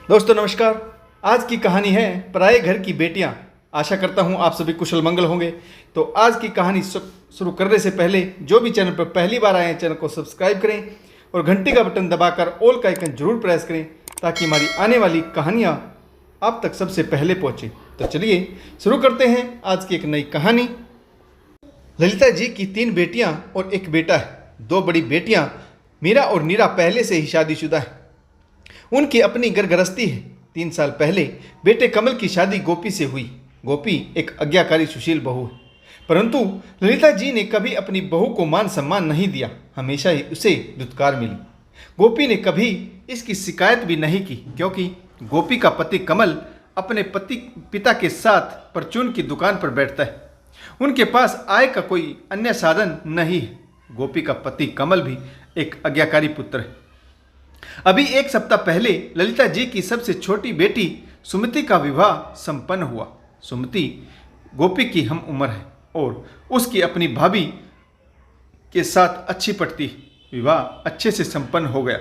दोस्तों नमस्कार। आज की कहानी है पराए घर की बेटियां। आशा करता हूं आप सभी कुशल मंगल होंगे। तो आज की कहानी शुरू करने से पहले जो भी चैनल पर पहली बार आए हैं चैनल को सब्सक्राइब करें और घंटी का बटन दबाकर ऑल का आइकन जरूर प्रेस करें ताकि हमारी आने वाली कहानियां आप तक सबसे पहले पहुंचे। तो चलिए शुरू करते हैं आज की एक नई कहानी। ललिता जी की 3 बेटियां और एक बेटा है। 2 बड़ी बेटियां मीरा और नीरा पहले से ही शादीशुदा है। उनकी अपनी घर गृहस्थी है। 3 साल पहले बेटे कमल की शादी गोपी से हुई। गोपी एक आज्ञाकारी सुशील बहू है, परंतु ललिता जी ने कभी अपनी बहू को मान सम्मान नहीं दिया। हमेशा ही उसे दुत्कार मिली। गोपी ने कभी इसकी शिकायत भी नहीं की, क्योंकि गोपी का पति कमल अपने पिता के साथ परचून की दुकान पर बैठता है। उनके पास आय का कोई अन्य साधन नहीं है। गोपी का पति कमल भी एक आज्ञाकारी पुत्र है। अभी 1 सप्ताह पहले ललिता जी की सबसे छोटी बेटी सुमति का विवाह संपन्न हुआ। सुमति गोपी की हम उम्र है और उसकी अपनी भाभी के साथ अच्छी पटती। विवाह अच्छे से संपन्न हो गया।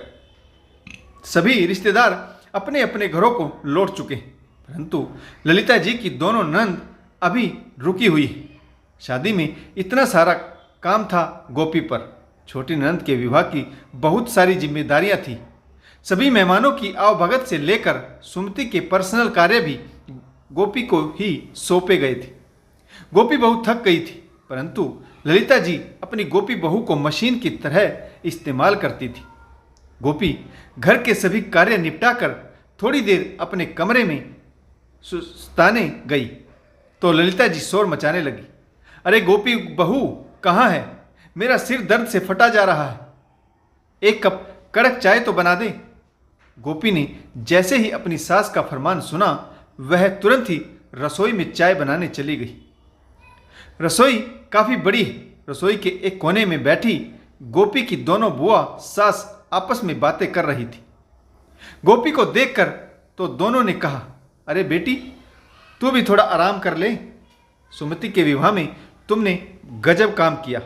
सभी रिश्तेदार अपने अपने घरों को लौट चुके, परंतु ललिता जी की दोनों नंद अभी रुकी हुई है। शादी में इतना सारा काम था गोपी पर। छोटी नंद के विवाह की बहुत सारी जिम्मेदारियां थी। सभी मेहमानों की आवभगत से लेकर सुमति के पर्सनल कार्य भी गोपी को ही सौंपे गए थे। गोपी बहुत थक गई थी, परंतु ललिता जी अपनी गोपी बहू को मशीन की तरह इस्तेमाल करती थी। गोपी घर के सभी कार्य निपटाकर थोड़ी देर अपने कमरे में सुस्ताने गई तो ललिता जी शोर मचाने लगी। अरे गोपी बहू कहाँ है? मेरा सिर दर्द से फटा जा रहा है। एक कप कड़क चाय तो बना दे। गोपी ने जैसे ही अपनी सास का फरमान सुना, वह तुरंत ही रसोई में चाय बनाने चली गई। रसोई काफी बड़ी है। रसोई के एक कोने में बैठी गोपी की दोनों बुआ सास आपस में बातें कर रही थी। गोपी को देखकर तो दोनों ने कहा, अरे बेटी तू भी थोड़ा आराम कर ले। सुमति के विवाह में तुमने गजब काम किया।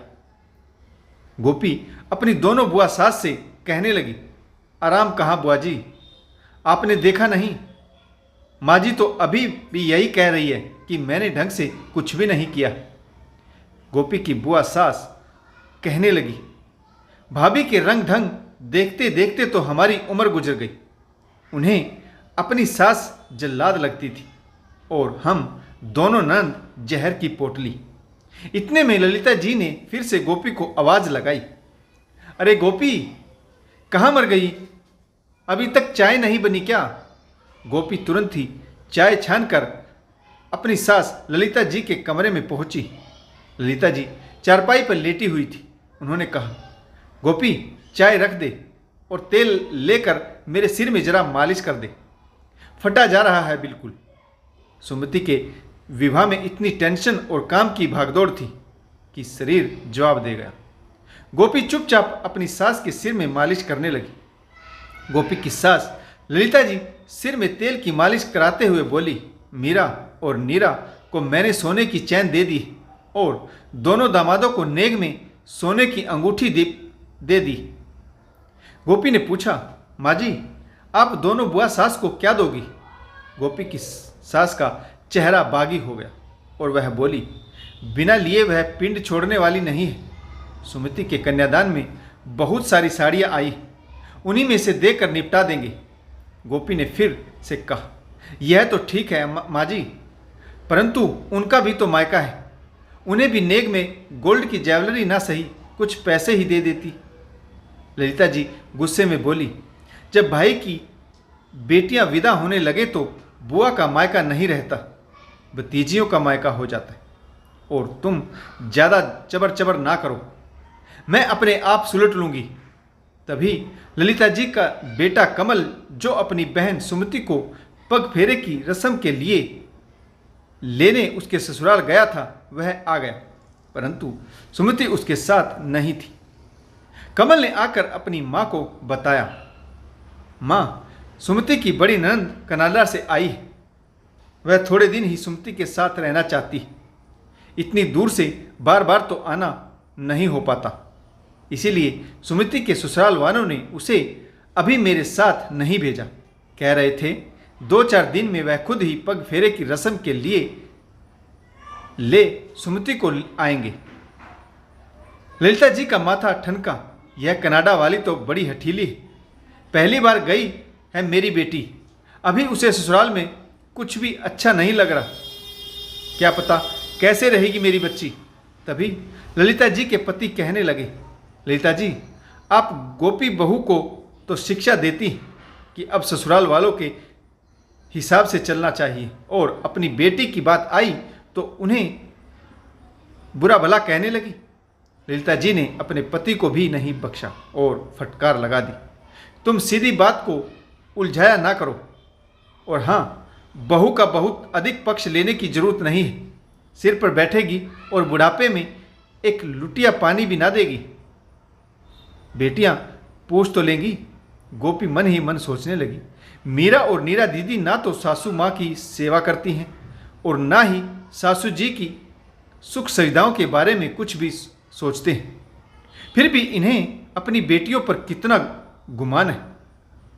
गोपी अपनी दोनों बुआ सास से कहने लगी, आराम कहाँ बुआ जी, आपने देखा नहीं? माँ जी तो अभी भी यही कह रही है कि मैंने ढंग से कुछ भी नहीं किया। गोपी की बुआ सास कहने लगी, भाभी के रंग ढंग देखते देखते तो हमारी उम्र गुजर गई। उन्हें अपनी सास जल्लाद लगती थी और हम दोनों नंद जहर की पोटली। इतने में ललिता जी ने फिर से गोपी को आवाज लगाई, अरे गोपी कहाँ मर गई? अभी तक चाय नहीं बनी क्या? गोपी तुरंत ही चाय छानकर अपनी सास ललिता जी के कमरे में पहुंची। ललिता जी चारपाई पर लेटी हुई थी। उन्होंने कहा, गोपी चाय रख दे और तेल लेकर मेरे सिर में जरा मालिश कर दे, फटा जा रहा है बिल्कुल। सुमति के विवाह में इतनी टेंशन और काम की भागदौड़ थी कि शरीर जवाब दे गया। गोपी चुपचाप अपनी सास के सिर में मालिश करने लगी। गोपी की सास ललिता जी सिर में तेल की मालिश कराते हुए बोली, मीरा और नीरा को मैंने सोने की चैन दे दी और दोनों दामादों को नेग में सोने की अंगूठी दे दी। गोपी ने पूछा, माँ जी आप दोनों बुआ सास को क्या दोगी? गोपी की सास का चेहरा बागी हो गया और वह बोली, बिना लिए वह पिंड छोड़ने वाली नहीं है। सुमति के कन्यादान में बहुत सारी साड़ियाँ आई, उन्हीं में से देकर निपटा देंगे। गोपी ने फिर से कहा, यह तो ठीक है माँ जी, परंतु उनका भी तो मायका है। उन्हें भी नेग में गोल्ड की ज्वेलरी ना सही कुछ पैसे ही दे देती। ललिता जी गुस्से में बोली, जब भाई की बेटियां विदा होने लगे तो बुआ का मायका नहीं रहता, भतीजियों का मायका हो जाता है। और तुम ज़्यादा चबर चबर ना करो, मैं अपने आप सुलट लूँगी। तभी ललिता जी का बेटा कमल, जो अपनी बहन सुमति को पग फेरे की रस्म के लिए लेने उसके ससुराल गया था, वह आ गया, परंतु सुमति उसके साथ नहीं थी। कमल ने आकर अपनी माँ को बताया, माँ सुमति की बड़ी ननद कनाला से आई है। वह थोड़े दिन ही सुमति के साथ रहना चाहती है। इतनी दूर से बार बार तो आना नहीं हो पाता, इसीलिए सुमति के ससुराल वालों ने उसे अभी मेरे साथ नहीं भेजा। कह रहे थे 2-4 दिन में वह खुद ही पग फेरे की रस्म के लिए ले सुमति को आएंगे। ललिता जी का माथा ठनका। यह कनाडा वाली तो बड़ी हठीली है। पहली बार गई है मेरी बेटी, अभी उसे ससुराल में कुछ भी अच्छा नहीं लग रहा। क्या पता कैसे रहेगी मेरी बच्ची। तभी ललिता जी के पति कहने लगे, ललिता जी, आप गोपी बहू को तो शिक्षा देती हैं कि अब ससुराल वालों के हिसाब से चलना चाहिए, और अपनी बेटी की बात आई तो उन्हें बुरा भला कहने लगी। ललिता जी ने अपने पति को भी नहीं बख्शा और फटकार लगा दी, तुम सीधी बात को उलझाया ना करो, और हाँ, बहू का बहुत अधिक पक्ष लेने की जरूरत नहीं है। सिर पर बैठेगी और बुढ़ापे में एक लुटिया पानी भी ना देगी। बेटियां पूछ तो लेंगी। गोपी मन ही मन सोचने लगी, मीरा और नीरा दीदी ना तो सासू माँ की सेवा करती हैं और ना ही सासू जी की सुख सुविधाओं के बारे में कुछ भी सोचते हैं। फिर भी इन्हें अपनी बेटियों पर कितना गुमान है।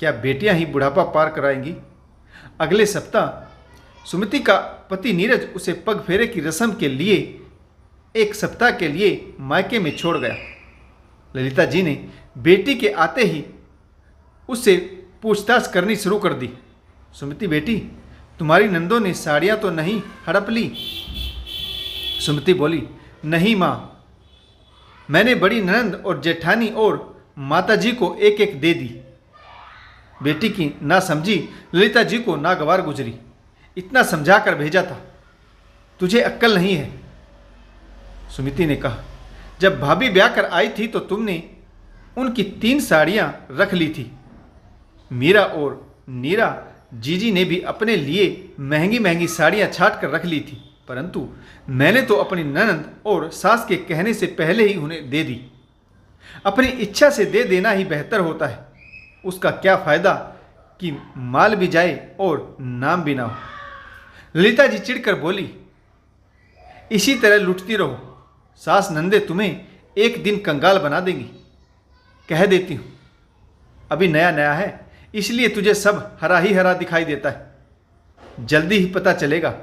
क्या बेटियां ही बुढ़ापा पार कराएंगी? अगले सप्ताह सुमति का पति नीरज उसे पग फेरे की रस्म के लिए 1 सप्ताह के लिए मायके में छोड़ गया। ललिता जी ने बेटी के आते ही उससे पूछताछ करनी शुरू कर दी। सुमति बेटी, तुम्हारी नंदों ने साड़ियाँ तो नहीं हड़प ली? सुमति बोली, नहीं माँ, मैंने बड़ी ननंद और जेठानी और माता जी को एक एक दे दी। बेटी की ना समझी ललिता जी को नागवार गुजरी। इतना समझा कर भेजा था, तुझे अक्ल नहीं है। सुमिति ने कहा, जब भाभी ब्याह कर आई थी तो तुमने उनकी 3 साड़ियाँ रख ली थी। मीरा और नीरा जीजी ने भी अपने लिए महंगी महंगी साड़ियाँ छाट कर रख ली थी, परंतु मैंने तो अपनी ननंद और सास के कहने से पहले ही उन्हें दे दी। अपनी इच्छा से दे देना ही बेहतर होता है। उसका क्या फ़ायदा कि माल भी जाए और नाम भी ना हो। ललिता जी चिढ़कर बोली, इसी तरह लुटती रहो, सास नंदे तुम्हें एक दिन कंगाल बना देंगी। कह देती हूँ, अभी नया नया है इसलिए तुझे सब हरा ही हरा दिखाई देता है। जल्दी ही पता चलेगा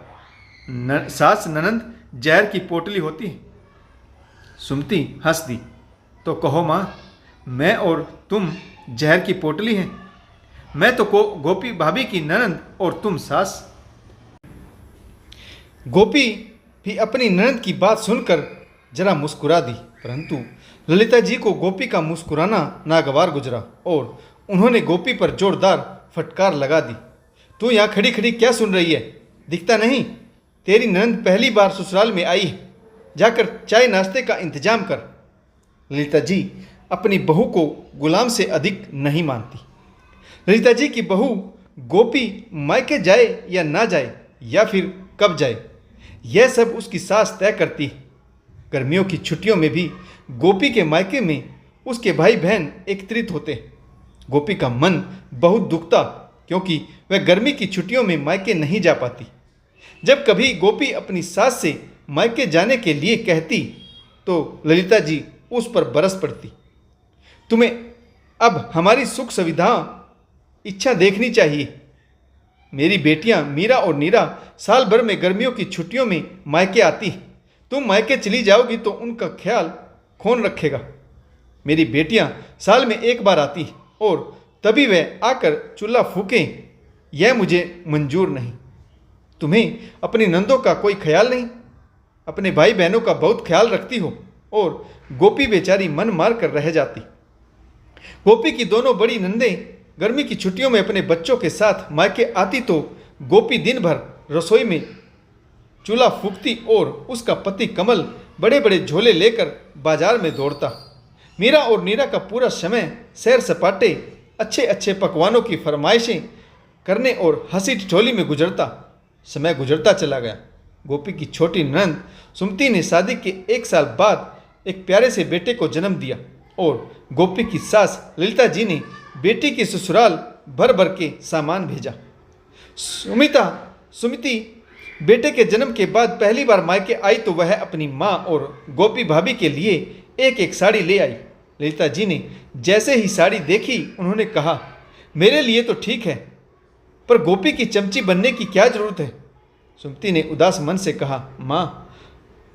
सास ननंद जहर की पोटली होती है। सुमति हंस दी। तो कहो माँ, मैं और तुम जहर की पोटली हैं? मैं तो गोपी भाभी की ननंद और तुम सास। गोपी भी अपनी ननंद की बात सुनकर जरा मुस्कुरा दी, परंतु ललिता जी को गोपी का मुस्कुराना नागवार गुजरा और उन्होंने गोपी पर जोरदार फटकार लगा दी। तू यहाँ खड़ी खड़ी क्या सुन रही है? दिखता नहीं? तेरी ननंद पहली बार ससुराल में आई है, जाकर चाय नाश्ते का इंतजाम कर। ललिता जी अपनी बहू को गुलाम से अधिक नहीं मानती। ललिता जी की बहू गोपी मायके जाए या ना जाए या फिर कब जाए, यह सब उसकी सास तय करती है। गर्मियों की छुट्टियों में भी गोपी के मायके में उसके भाई बहन एकत्रित होते हैं। गोपी का मन बहुत दुखता क्योंकि वह गर्मी की छुट्टियों में मायके नहीं जा पाती। जब कभी गोपी अपनी सास से मायके जाने के लिए कहती तो ललिता जी उस पर बरस पड़ती। तुम्हें अब हमारी सुख सुविधा इच्छा देखनी चाहिए। मेरी बेटियां मीरा और नीरा साल भर में गर्मियों की छुट्टियों में मायके आती। तुम मायके चली जाओगी तो उनका ख्याल कौन रखेगा? मेरी बेटियां साल में एक बार आती और तभी वह आकर चूल्हा फूकें, यह मुझे मंजूर नहीं। तुम्हें अपनी नंदों का कोई ख्याल नहीं? अपने भाई बहनों का बहुत ख्याल रखती हो और गोपी बेचारी मन मार कर रह जाती। गोपी की दोनों बड़ी नंदें गर्मी की छुट्टियों में अपने बच्चों के साथ मायके आती तो गोपी दिन भर रसोई में चूल्हा फूकती और उसका पति कमल बड़े बड़े झोले लेकर बाजार में दौड़ता। मीरा और नीरा का पूरा समय सैर सपाटे, अच्छे अच्छे पकवानों की फरमाइशें करने और हंसी ठिठोली में गुजरता। समय गुजरता चला गया। गोपी की छोटी ननद सुमति ने शादी के 1 साल बाद एक प्यारे से बेटे को जन्म दिया और गोपी की सास ललिता जी ने बेटी के ससुराल भर भर के सामान भेजा। सुमिति बेटे के जन्म के बाद पहली बार मायके आई तो वह अपनी माँ और गोपी भाभी के लिए एक एक साड़ी ले आई। ललिता जी ने जैसे ही साड़ी देखी उन्होंने कहा, मेरे लिए तो ठीक है, पर गोपी की चमची बनने की क्या जरूरत है? सुमति ने उदास मन से कहा, माँ,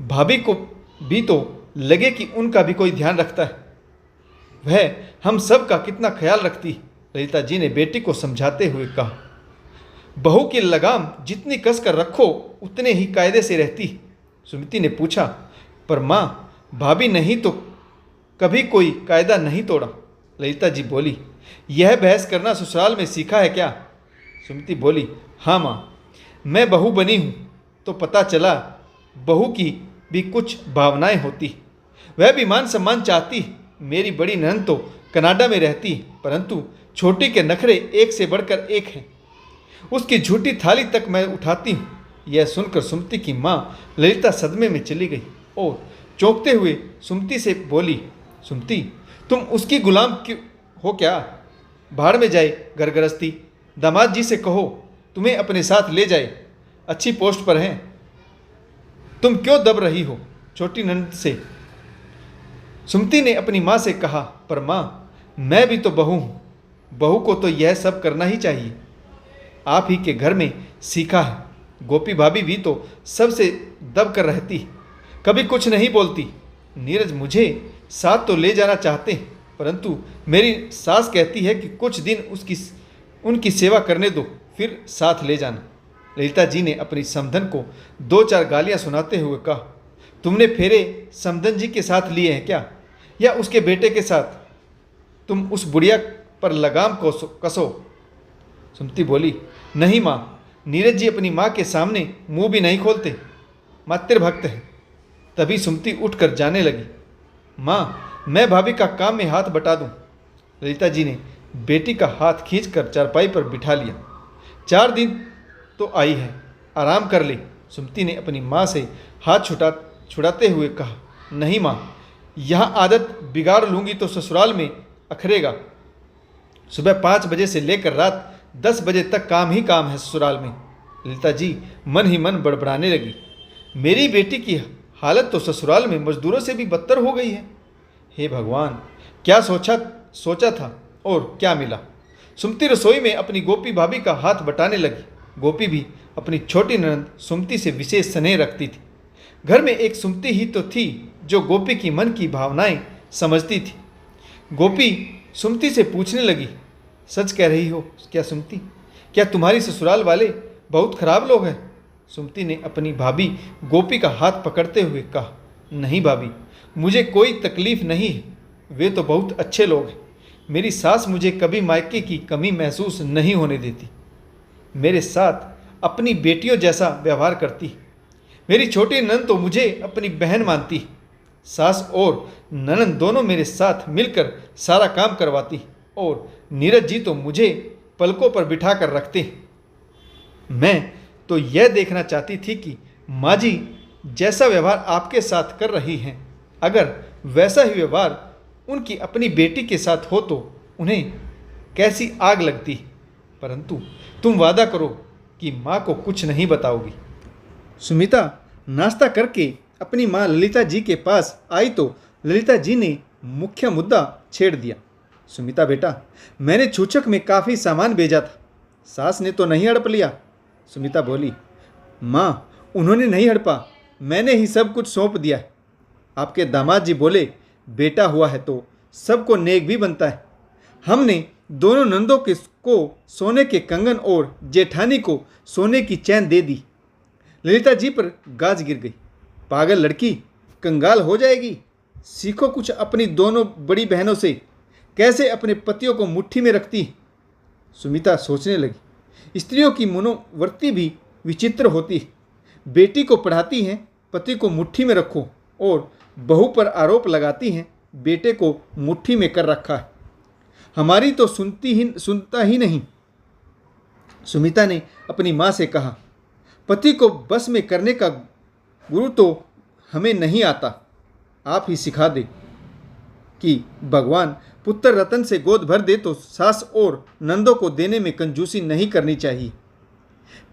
भाभी को भी तो लगे कि उनका भी कोई ध्यान रखता है। वह हम सब का कितना ख्याल रखती। ललिता जी ने बेटी को समझाते हुए कहा। बहू की लगाम जितनी कस कर रखो उतने ही कायदे से रहती। सुमति ने पूछा, पर माँ, भाभी नहीं तो कभी कोई कायदा नहीं तोड़ा। ललिता जी बोली, यह बहस करना ससुराल में सीखा है क्या? सुमति बोली, हाँ माँ, मैं बहू बनी हूँ तो पता चला बहू की भी कुछ भावनाएं होती। वह भी मान सम्मान चाहती। मेरी बड़ी ननद तो कनाडा में रहती, परंतु छोटी के नखरे एक से बढ़कर एक हैं। उसकी झूठी थाली तक मैं उठाती हूँ। यह सुनकर सुमति की माँ ललिता सदमे में चली गई और चौंकते हुए सुमति से बोली, सुमति, तुम उसकी गुलाम क्यों हो क्या? भाड़ में जाए घर गृहस्थी। दामाद जी से कहो तुम्हें अपने साथ ले जाए, अच्छी पोस्ट पर हैं। तुम क्यों दब रही हो? छोटी ननद से सुमति ने अपनी माँ से कहा, पर माँ, मैं भी तो बहू हूँ। बहू को तो यह सब करना ही चाहिए। आप ही के घर में सीखा है। गोपी भाभी भी तो सबसे दब कर रहती, कभी कुछ नहीं बोलती। नीरज मुझे साथ तो ले जाना चाहते हैं, परंतु मेरी सास कहती है कि कुछ दिन उनकी सेवा करने दो, फिर साथ ले जाना। ललिता जी ने अपनी समधन को 2-4 गालियां सुनाते हुए कहा, तुमने फेरे समधन जी के साथ लिए हैं क्या, या उसके बेटे के साथ? तुम उस बुढ़िया पर लगाम को कसो। सुमति बोली, नहीं माँ, नीरज जी अपनी माँ के सामने मुंह भी नहीं खोलते, मातृभक्त है। तभी सुमति उठकर जाने लगी। माँ, मैं भाभी का काम में हाथ बटा दूं। ललिता जी ने बेटी का हाथ खींचकर चारपाई पर बिठा लिया। 4 दिन तो आई है, आराम कर ले। सुमति ने अपनी माँ से हाथ छुड़ाते हुए कहा, नहीं माँ, यहाँ आदत बिगाड़ लूँगी तो ससुराल में अखरेगा। सुबह 5 बजे से लेकर रात 10 बजे तक काम ही काम है ससुराल में। ललिता जी मन ही मन बड़बड़ाने लगी, मेरी बेटी की हालत तो ससुराल में मजदूरों से भी बदतर हो गई है। हे भगवान, क्या सोचा था और क्या मिला। सुमति रसोई में अपनी गोपी भाभी का हाथ बटाने लगी। गोपी भी अपनी छोटी ननद सुमति से विशेष स्नेह रखती थी। घर में एक सुमति ही तो थी जो गोपी की मन की भावनाएं समझती थी। गोपी सुमति से पूछने लगी, सच कह रही हो क्या सुमति? क्या तुम्हारी ससुराल वाले बहुत खराब लोग हैं? सुमति ने अपनी भाभी गोपी का हाथ पकड़ते हुए कहा, नहीं भाभी, मुझे कोई तकलीफ नहीं है, वे तो बहुत अच्छे लोग हैं। मेरी सास मुझे कभी मायके की कमी महसूस नहीं होने देती। मेरे साथ अपनी बेटियों जैसा व्यवहार करती। मेरी छोटी ननद तो मुझे अपनी बहन मानती। सास और ननद दोनों मेरे साथ मिलकर सारा काम करवाती और नीरज जी तो मुझे पलकों पर बिठा कर रखते। मैं तो यह देखना चाहती थी कि माँ जी जैसा व्यवहार आपके साथ कर रही हैं, अगर वैसा ही व्यवहार उनकी अपनी बेटी के साथ हो तो उन्हें कैसी आग लगती। परंतु तुम वादा करो कि माँ को कुछ नहीं बताओगी। सुमिता नाश्ता करके अपनी माँ ललिता जी के पास आई तो ललिता जी ने मुख्य मुद्दा छेड़ दिया। सुमिता बेटा, मैंने छूछक में काफ़ी सामान भेजा था, सास ने तो नहीं हड़प लिया। सुमिता बोली, माँ, उन्होंने नहीं हड़पा, मैंने ही सब कुछ सौंप दिया है। आपके दामाद जी बोले, बेटा हुआ है तो सबको नेक भी बनता है। हमने दोनों नंदों को सोने के कंगन और जेठानी को सोने की चैन दे दी। ललिता जी पर गाज गिर गई। पागल लड़की, कंगाल हो जाएगी। सीखो कुछ अपनी दोनों बड़ी बहनों से, कैसे अपने पतियों को मुट्ठी में रखती। सुमिता सोचने लगी, स्त्रियों की मनोवृत्ति भी विचित्र होती है। बेटी को पढ़ाती हैं पति को मुट्ठी में रखो, और बहू पर आरोप लगाती हैं बेटे को मुट्ठी में कर रखा है। हमारी तो सुनता ही नहीं। सुमिता ने अपनी माँ से कहा, पति को बस में करने का गुरु तो हमें नहीं आता, आप ही सिखा दे कि भगवान पुत्र रतन से गोद भर दे तो सास और नंदों को देने में कंजूसी नहीं करनी चाहिए।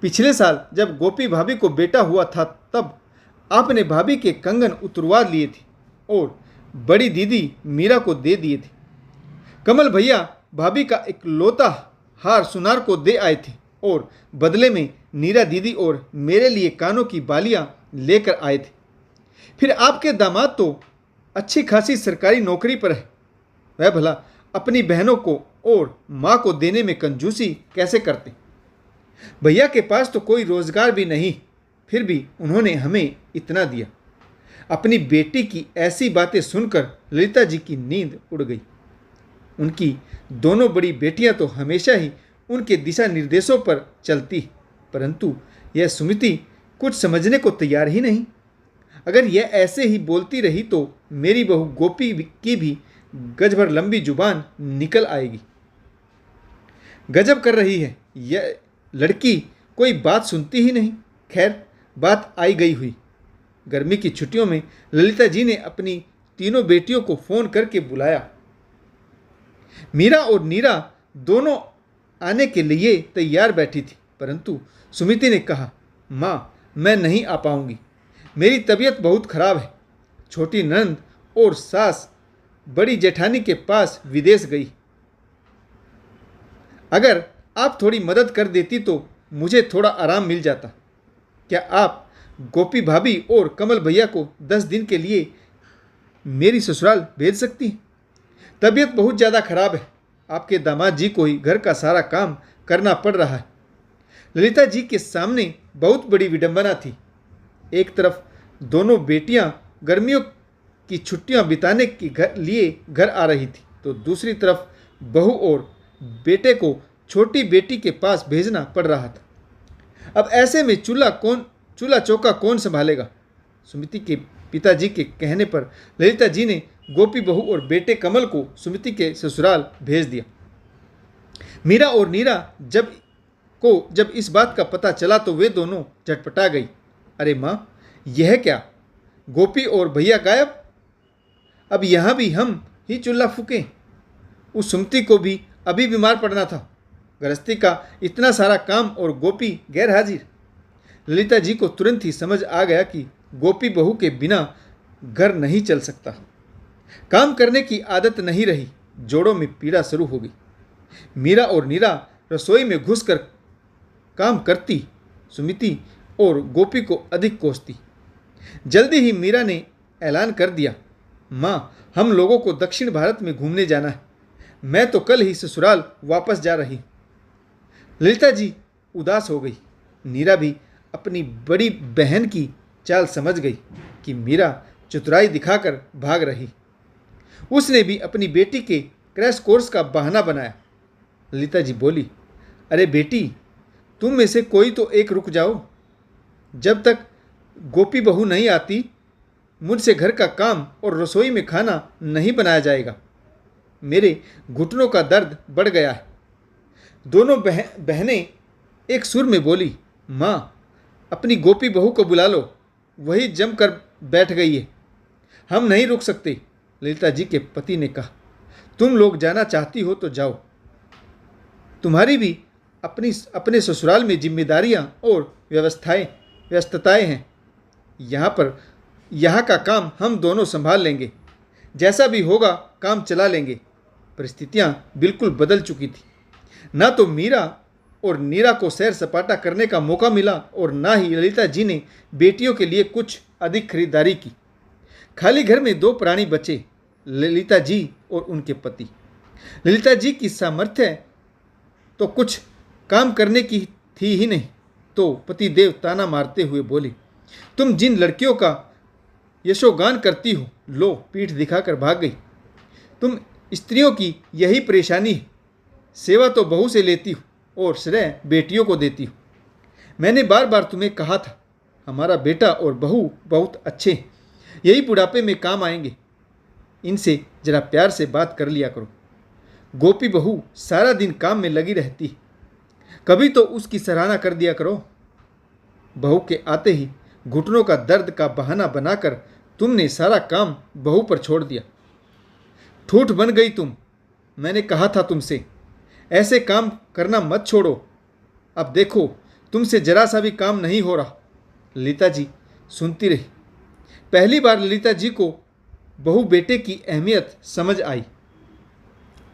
पिछले साल जब गोपी भाभी को बेटा हुआ था तब आपने भाभी के कंगन उतरवा लिए थे और बड़ी दीदी मीरा को दे दिए थे। कमल भैया भाभी का एक लोता हार सुनार को दे आए थे। और बदले में नीरा दीदी और मेरे लिए कानों की बालियां लेकर आए थे। फिर आपके दामाद तो अच्छी खासी सरकारी नौकरी पर है, वह भला अपनी बहनों को और माँ को देने में कंजूसी कैसे करते। भैया के पास तो कोई रोजगार भी नहीं, फिर भी उन्होंने हमें इतना दिया। अपनी बेटी की ऐसी बातें सुनकर ललिता जी की नींद उड़ गई। उनकी दोनों बड़ी बेटियां तो हमेशा ही उनके दिशा निर्देशों पर चलती, परंतु यह सुमिति कुछ समझने को तैयार ही नहीं। अगर यह ऐसे ही बोलती रही तो मेरी बहू गोपी की भी गज भर लंबी जुबान निकल आएगी। गजब कर रही है यह लड़की, कोई बात सुनती ही नहीं। खैर, बात आई गई हुई। गर्मी की छुट्टियों में ललिता जी ने अपनी तीनों बेटियों को फोन करके बुलाया। मीरा और नीरा दोनों आने के लिए तैयार बैठी थी, परंतु सुमिति ने कहा, माँ मैं नहीं आ पाऊंगी, मेरी तबीयत बहुत खराब है। छोटी नंद और सास बड़ी जेठानी के पास विदेश गई। अगर आप थोड़ी मदद कर देती तो मुझे थोड़ा आराम मिल जाता। क्या आप गोपी भाभी और कमल भैया को 10 दिन के लिए मेरी ससुराल भेज सकती हैं? तबीयत बहुत ज़्यादा खराब है, आपके दामाद जी को ही घर का सारा काम करना पड़ रहा है। ललिता जी के सामने बहुत बड़ी विडंबना थी। एक तरफ दोनों बेटियां गर्मियों की छुट्टियां बिताने के लिए घर आ रही थी, तो दूसरी तरफ बहू और बेटे को छोटी बेटी के पास भेजना पड़ रहा था। अब ऐसे में चूल्हा चौका कौन संभालेगा? सुमिति के पिताजी के कहने पर ललिता जी ने गोपी बहू और बेटे कमल को सुमिति के ससुराल भेज दिया। मीरा और नीरा जब इस बात का पता चला तो वे दोनों झटपटा गई। अरे माँ, यह क्या? गोपी और भैया गायब? अब यहाँ भी हम ही चूल्हा फूकें? उस सुमति को भी अभी बीमार पड़ना था। गृहस्थी का इतना सारा काम और गोपी गैर हाजिर। ललिता जी को तुरंत ही समझ आ गया कि गोपी बहू के बिना घर नहीं चल सकता। काम करने की आदत नहीं रही, जोड़ों में पीड़ा शुरू हो गई। मीरा और नीरा रसोई में घुसकर काम करती, सुमिति और गोपी को अधिक कोसती। जल्दी ही मीरा ने ऐलान कर दिया, माँ हम लोगों को दक्षिण भारत में घूमने जाना है, मैं तो कल ही ससुराल वापस जा रही। ललिता जी उदास हो गई। नीरा भी अपनी बड़ी बहन की चाल समझ गई कि मीरा चतुराई दिखाकर भाग रही। उसने भी अपनी बेटी के क्रैश कोर्स का बहाना बनाया। ललिता जी बोली, अरे बेटी, तुम में से कोई तो एक रुक जाओ। जब तक गोपी बहू नहीं आती मुझसे घर का काम और रसोई में खाना नहीं बनाया जाएगा। मेरे घुटनों का दर्द बढ़ गया है। दोनों बहनें एक सुर में बोली, माँ अपनी गोपी बहू को बुला लो, वही जमकर बैठ गई है, हम नहीं रुक सकते। ललिता जी के पति ने कहा, तुम लोग जाना चाहती हो तो जाओ, तुम्हारी भी अपने ससुराल में जिम्मेदारियां और व्यस्तताएं हैं। यहाँ का काम हम दोनों संभाल लेंगे, जैसा भी होगा काम चला लेंगे। परिस्थितियां बिल्कुल बदल चुकी थी। ना तो मीरा और नीरा को सैर सपाटा करने का मौका मिला और ना ही ललिता जी ने बेटियों के लिए कुछ अधिक खरीदारी की। खाली घर में 2 प्राणी बचे, ललिता जी और उनके पति। ललिता जी की सामर्थ्य तो कुछ काम करने की थी ही नहीं, तो पतिदेव ताना मारते हुए बोले, तुम जिन लड़कियों का यशोगान करती हो, लो पीठ दिखाकर भाग गई। तुम स्त्रियों की यही परेशानी है, सेवा तो बहू से लेती हो और श्रेय बेटियों को देती हो। मैंने बार बार तुम्हें कहा था, हमारा बेटा और बहू बहुत अच्छे हैं, यही बुढ़ापे में काम आएंगे, इनसे जरा प्यार से बात कर लिया करो। गोपी बहू सारा दिन काम में लगी रहती, कभी तो उसकी सराहना कर दिया करो। बहू के आते ही घुटनों का दर्द का बहाना बनाकर तुमने सारा काम बहू पर छोड़ दिया। ठूठ बन गई तुम। मैंने कहा था तुमसे, ऐसे काम करना मत छोड़ो। अब देखो तुमसे जरा सा भी काम नहीं हो रहा। ललिता जी सुनती रही। पहली बार ललिता जी को बहू बेटे की अहमियत समझ आई।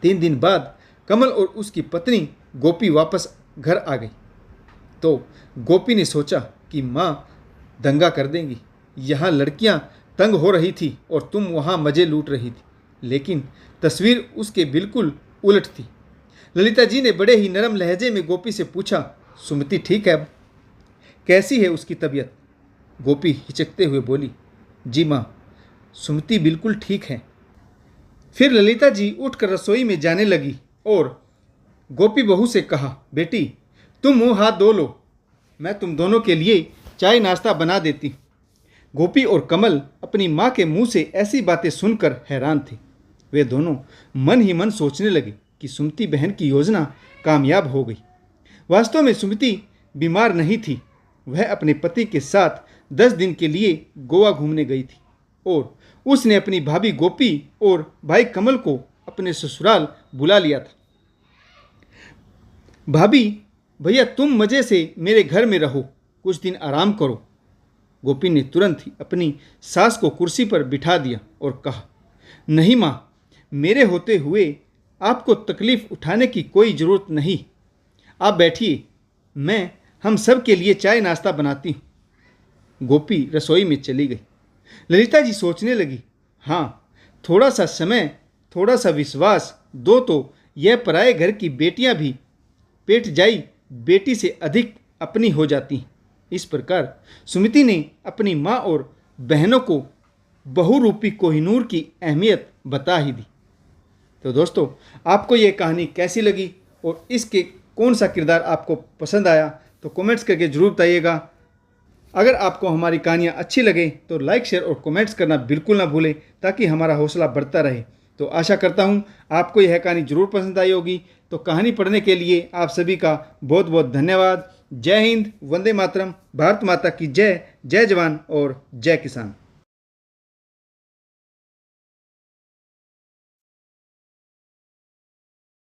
3 दिन बाद कमल और उसकी पत्नी गोपी वापस घर आ गई। तो गोपी ने सोचा कि माँ दंगा कर देंगी। यहाँ लड़कियाँ तंग हो रही थी और तुम वहाँ मज़े लूट रही थी। लेकिन तस्वीर उसके बिल्कुल उलट थी। ललिता जी ने बड़े ही नरम लहजे में गोपी से पूछा, सुमति ठीक है अब? कैसी है उसकी तबीयत? गोपी हिचकते हुए बोली, जी माँ, सुमति बिल्कुल ठीक है। फिर ललिता जी उठकर रसोई में जाने लगी और गोपी बहू से कहा, बेटी तुम मुँह हाथ धो लो, मैं तुम दोनों के लिए चाय नाश्ता बना देती हूँ। गोपी और कमल अपनी माँ के मुंह से ऐसी बातें सुनकर हैरान थे। वे दोनों मन ही मन सोचने लगे कि सुमति बहन की योजना कामयाब हो गई। वास्तव में सुमति बीमार नहीं थी। वह अपने पति के साथ 10 दिन के लिए गोवा घूमने गई थी और उसने अपनी भाभी गोपी और भाई कमल को अपने ससुराल बुला लिया था। भाभी भैया तुम मज़े से मेरे घर में रहो, कुछ दिन आराम करो। गोपी ने तुरंत ही अपनी सास को कुर्सी पर बिठा दिया और कहा, नहीं माँ, मेरे होते हुए आपको तकलीफ़ उठाने की कोई ज़रूरत नहीं। आप बैठिए, मैं हम सब के लिए चाय नाश्ता बनाती हूँ। गोपी रसोई में चली गई। ललिता जी सोचने लगी, हाँ, थोड़ा सा समय, थोड़ा सा विश्वास दो तो यह पराए घर की बेटियां भी पेट जाई बेटी से अधिक अपनी हो जाती हैं। इस प्रकार सुमति ने अपनी माँ और बहनों को बहुरूपी कोहिनूर की अहमियत बता ही दी। तो दोस्तों, आपको ये कहानी कैसी लगी और इसके कौन सा किरदार आपको पसंद आया तो कमेंट्स करके ज़रूर बताइएगा। अगर आपको हमारी कहानियाँ अच्छी लगे तो लाइक, शेयर और कमेंट्स करना बिल्कुल ना भूलें ताकि हमारा हौसला बढ़ता रहे। तो आशा करता हूँ आपको यह कहानी ज़रूर पसंद आई होगी। तो कहानी पढ़ने के लिए आप सभी का बहुत बहुत धन्यवाद। जय हिंद, वंदे मातरम, भारत माता की जय, जय जवान और जय किसान।